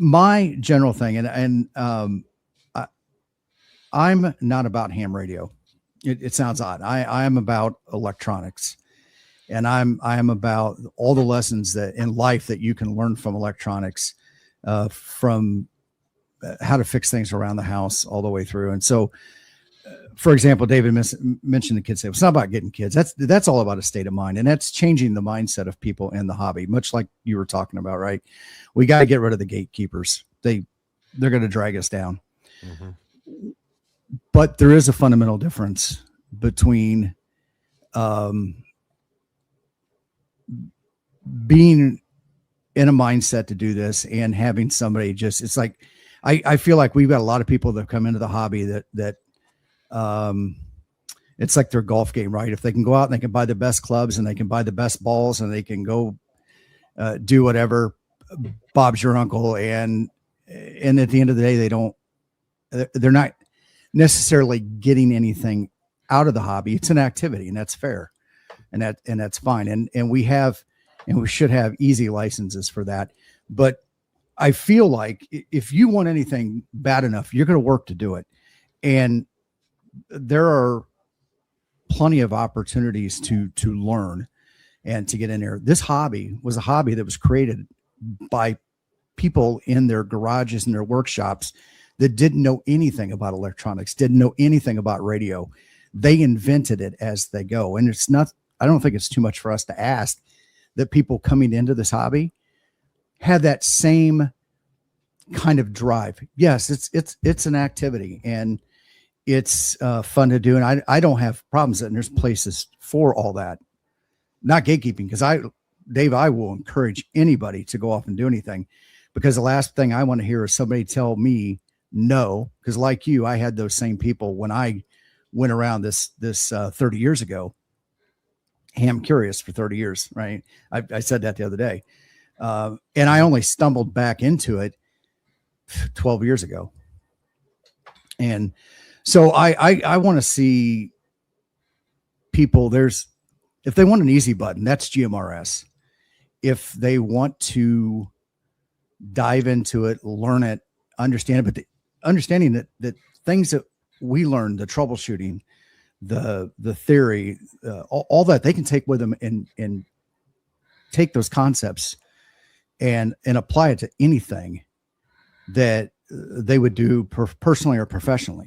my general thing, I, I'm not about ham radio. It sounds odd. I am about electronics, and I am about all the lessons that in life that you can learn from electronics, from how to fix things around the house all the way through. And so, for example, David mentioned the kids. It's not about getting kids. That's all about a state of mind, and that's changing the mindset of people in the hobby. Much like you were talking about, right? We got to get rid of the gatekeepers. They're going to drag us down. Mm-hmm. But there is a fundamental difference between being in a mindset to do this and having somebody just. It's like I feel like we've got a lot of people that come into the hobby that it's like their golf game, right? If they can go out and they can buy the best clubs and they can buy the best balls and they can go do whatever, Bob's your uncle. And at the end of the day, they're not necessarily getting anything out of the hobby. It's an activity, and that's fair. And that's fine. And we should have easy licenses for that. But I feel like if you want anything bad enough, you're going to work to do it. And there are plenty of opportunities to learn and to get in there. This hobby was a hobby that was created by people in their garages and their workshops that didn't know anything about electronics, didn't know anything about radio. They invented it as they go. And I don't think it's too much for us to ask that people coming into this hobby have that same kind of drive. Yes, it's an activity, and it's fun to do. And I don't have problems, and there's places for all that. Not gatekeeping, because Dave, I will encourage anybody to go off and do anything, because the last thing I want to hear is somebody tell me no. Because like you, I had those same people when I went around this 30 years ago. Ham curious for 30 years, right? I said that the other day. And I only stumbled back into it 12 years ago. And so I want to see people, if they want an easy button, that's GMRS. If they want to dive into it, learn it, understand it, but understanding that things that we learned, the troubleshooting, the theory, all that they can take with them and take those concepts and apply it to anything that they would do personally or professionally.